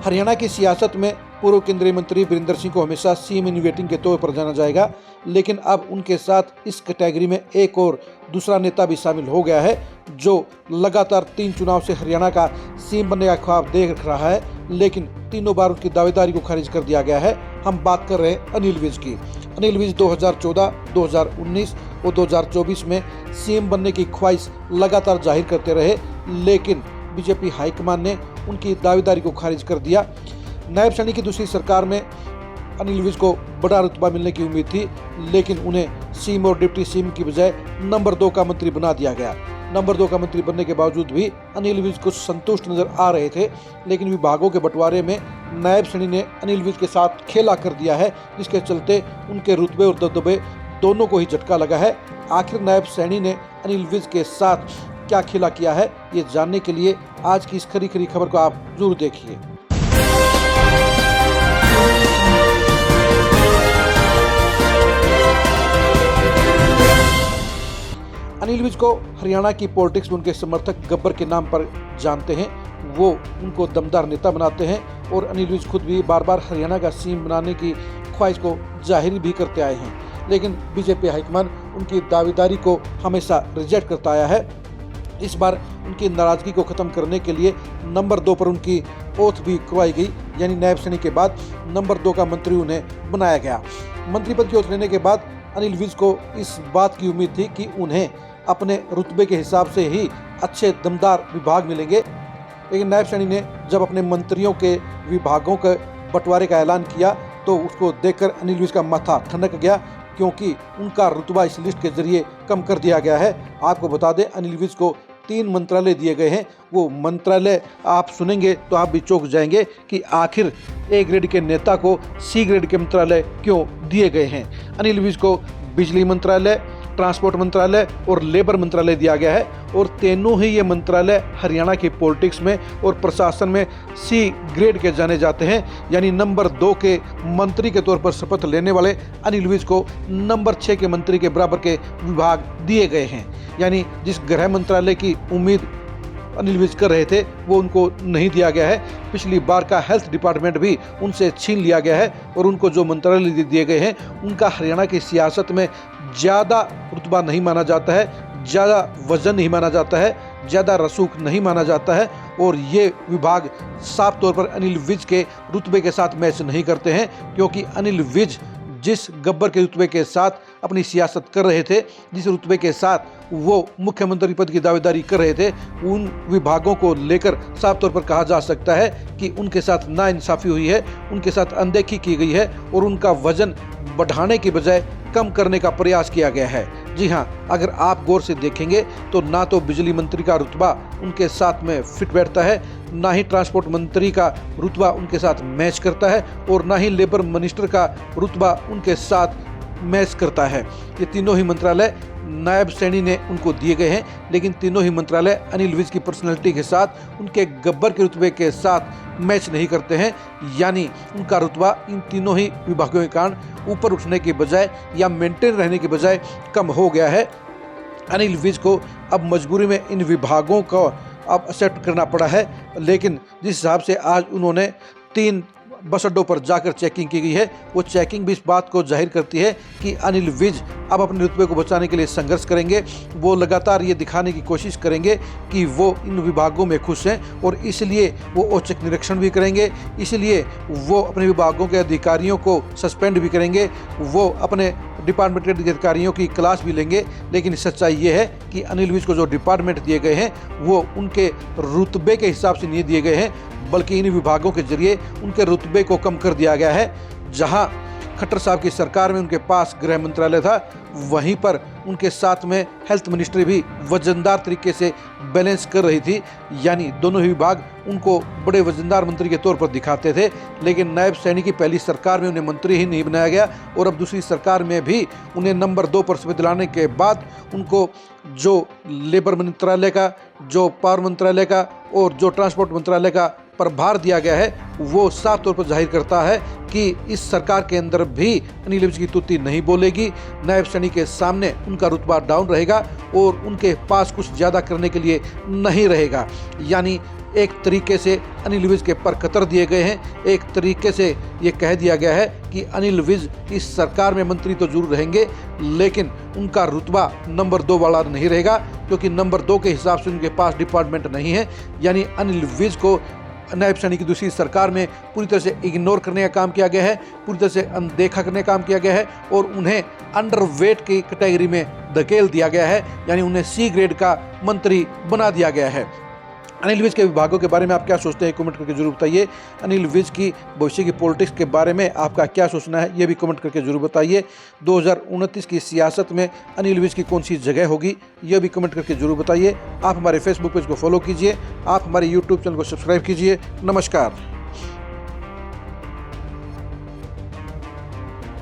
हरियाणा की सियासत में पूर्व केंद्रीय मंत्री वीरेंद्र सिंह को हमेशा सीएम इन वेटिंग के तौर पर जाना जाएगा, लेकिन अब उनके साथ इस कैटेगरी में एक और दूसरा नेता भी शामिल हो गया है जो लगातार 3 चुनाव से हरियाणा का सीएम बनने का ख्वाब देख रहा है, लेकिन तीनों बार उनकी दावेदारी को खारिज कर दिया गया है। हम बात कर रहे हैं अनिल विज की। अनिल विज 2014, 2019 और 2024 में सीएम बनने की ख्वाहिश लगातार जाहिर करते रहे, लेकिन बीजेपी हाईकमान ने उनकी दावेदारी को खारिज कर दिया। नायब सैनी की दूसरी सरकार में अनिल विज को बड़ा रुतबा मिलने की उम्मीद थी, लेकिन उन्हें सीएम और डिप्टी सीएम की बजाय नंबर 2 का मंत्री बना दिया गया। नंबर 2 का मंत्री बनने के बावजूद भी अनिल विज को संतुष्ट नजर आ रहे थे, लेकिन विभागों के बंटवारे में नायब सैनी ने अनिल विज के साथ खेला कर दिया है, जिसके चलते उनके रुतबे और दबदबे दोनों को ही झटका लगा है। आखिर नायब सैनी ने अनिल विज के साथ क्या खेला किया है, ये जानने के लिए आज की इस खरी खरी खबर को आप जरूर देखिए। अनिल विज को हरियाणा की पॉलिटिक्स में उनके समर्थक गब्बर के नाम पर जानते हैं। वो उनको दमदार नेता बनाते हैं और अनिल विज खुद भी बार बार हरियाणा का सीएम बनाने की ख्वाहिश को जाहिर भी करते आए हैं, लेकिन बीजेपी हाईकमान उनकी दावेदारी को हमेशा रिजेक्ट करता आया है। इस बार उनकी नाराजगी को खत्म करने के लिए नंबर 2 पर उनकी ओथ भी करवाई गई, यानी नायब सैनी के बाद नंबर 2 का मंत्री उन्हें बनाया गया। मंत्री पद की ओथ लेने के बाद अनिल विज को इस बात की उम्मीद थी कि उन्हें अपने रुतबे के हिसाब से ही अच्छे दमदार विभाग मिलेंगे, लेकिन नायब सैनी ने जब अपने मंत्रियों के विभागों के बंटवारे का ऐलान किया तो उसको देखकर अनिल विज का माथा ठनक गया, क्योंकि उनका रुतबा इस लिस्ट के जरिए कम कर दिया गया है। आपको बता दें, अनिल विज को 3 मंत्रालय दिए गए हैं। वो मंत्रालय आप सुनेंगे तो आप भी चौंक जाएंगे कि आखिर ए ग्रेड के नेता को सी ग्रेड के मंत्रालय क्यों दिए गए हैं। अनिल विज को बिजली मंत्रालय, ट्रांसपोर्ट मंत्रालय और लेबर मंत्रालय दिया गया है, और तीनों ही ये मंत्रालय हरियाणा की पॉलिटिक्स में और प्रशासन में सी ग्रेड के जाने जाते हैं। यानी नंबर 2 के मंत्री के तौर पर शपथ लेने वाले अनिल विज को नंबर 6 के मंत्री के बराबर के विभाग दिए गए हैं। यानी जिस गृह मंत्रालय की उम्मीद अनिल विज कर रहे थे वो उनको नहीं दिया गया है। पिछली बार का हेल्थ डिपार्टमेंट भी उनसे छीन लिया गया है, और उनको जो मंत्रालय दिए गए हैं उनका हरियाणा की सियासत में ज़्यादा रुतबा नहीं माना जाता है, ज़्यादा वजन नहीं माना जाता है, ज़्यादा रसूख नहीं माना जाता है, और ये विभाग साफ तौर पर अनिल विज के रुतबे के साथ मैच नहीं करते हैं, क्योंकि अनिल विज जिस गब्बर के रुतबे के साथ अपनी सियासत कर रहे थे, जिस रुतबे के साथ वो मुख्यमंत्री पद की दावेदारी कर रहे थे, उन विभागों को लेकर साफ तौर पर कहा जा सकता है कि उनके साथ नाइंसाफ़ी हुई है, उनके साथ अनदेखी की गई है, और उनका वजन बढ़ाने की बजाय कम करने का प्रयास किया गया है। जी हाँ, अगर आप गौर से देखेंगे तो ना तो बिजली मंत्री का रुतबा उनके साथ में फिट बैठता है, ना ही ट्रांसपोर्ट मंत्री का रुतबा उनके साथ मैच करता है, और ना ही लेबर मिनिस्टर का रुतबा उनके साथ मैच करता है। ये तीनों ही मंत्रालय नायब सैनी ने उनको दिए गए हैं, लेकिन तीनों ही मंत्रालय अनिल विज की पर्सनैलिटी के साथ, उनके गब्बर के रुतबे के साथ मैच नहीं करते हैं। यानी उनका रुतबा इन तीनों ही विभागों के कारण ऊपर उठने के बजाय या मेंटेन रहने के बजाय कम हो गया है। अनिल विज को अब मजबूरी में इन विभागों को अब एक्सेप्ट करना पड़ा है, लेकिन जिस हिसाब से आज उन्होंने 3 बस अड्डों पर जाकर चेकिंग की गई है, वो चेकिंग भी इस बात को जाहिर करती है कि अनिल विज अब अपने रुतबे को बचाने के लिए संघर्ष करेंगे। वो लगातार ये दिखाने की कोशिश करेंगे कि वो इन विभागों में खुश हैं, और इसलिए वो औचक निरीक्षण भी करेंगे, इसलिए वो अपने विभागों के अधिकारियों को सस्पेंड भी करेंगे, वो अपने डिपार्टमेंट के अधिकारियों की क्लास भी लेंगे। लेकिन सच्चाई ये है कि अनिल विज को जो डिपार्टमेंट दिए गए हैं वो उनके रुतबे के हिसाब से नहीं दिए गए हैं, बल्कि इन विभागों के जरिए उनके रुतबे को कम कर दिया गया है। जहां खट्टर साहब की सरकार में उनके पास गृह मंत्रालय था, वहीं पर उनके साथ में हेल्थ मिनिस्ट्री भी वजनदार तरीके से बैलेंस कर रही थी। यानी दोनों ही विभाग उनको बड़े वजनदार मंत्री के तौर पर दिखाते थे, लेकिन नायब सैनी की पहली सरकार में उन्हें मंत्री ही नहीं बनाया गया, और अब दूसरी सरकार में भी उन्हें नंबर 2 पर शपथ दिलाने के बाद उनको जो लेबर मंत्रालय का, जो पावर मंत्रालय का और जो ट्रांसपोर्ट मंत्रालय का प्रभार दिया गया है वो साफ तौर पर जाहिर करता है कि इस सरकार के अंदर भी अनिल विज की तुत्ती नहीं बोलेगी। नायब सैनी के सामने उनका रुतबा डाउन रहेगा और उनके पास कुछ ज़्यादा करने के लिए नहीं रहेगा। यानी एक तरीके से अनिल विज के पर कतर दिए गए हैं। एक तरीके से ये कह दिया गया है कि अनिल विज इस सरकार में मंत्री तो जरूर रहेंगे, लेकिन उनका रुतबा नंबर 2 वाला नहीं रहेगा, क्योंकि नंबर 2 के हिसाब से उनके पास डिपार्टमेंट नहीं है। यानी अनिल विज को नायब सैनी की दूसरी सरकार में पूरी तरह से इग्नोर करने का काम किया गया है, पूरी तरह से अनदेखा करने का काम किया गया है और उन्हें अंडरवेट की कैटेगरी में धकेल दिया गया है। यानी उन्हें सी ग्रेड का मंत्री बना दिया गया है। अनिल विज के विभागों के बारे में आप क्या सोचते हैं, कमेंट करके जरूर बताइए। अनिल विज की भविष्य की पॉलिटिक्स के बारे में आपका क्या सोचना है, ये भी कमेंट करके जरूर बताइए। 2029 की सियासत में अनिल विज की कौन सी जगह होगी, ये भी कमेंट करके जरूर बताइए। आप हमारे फेसबुक पेज को फॉलो कीजिए, आप हमारे यूट्यूब चैनल को सब्सक्राइब कीजिए। नमस्कार।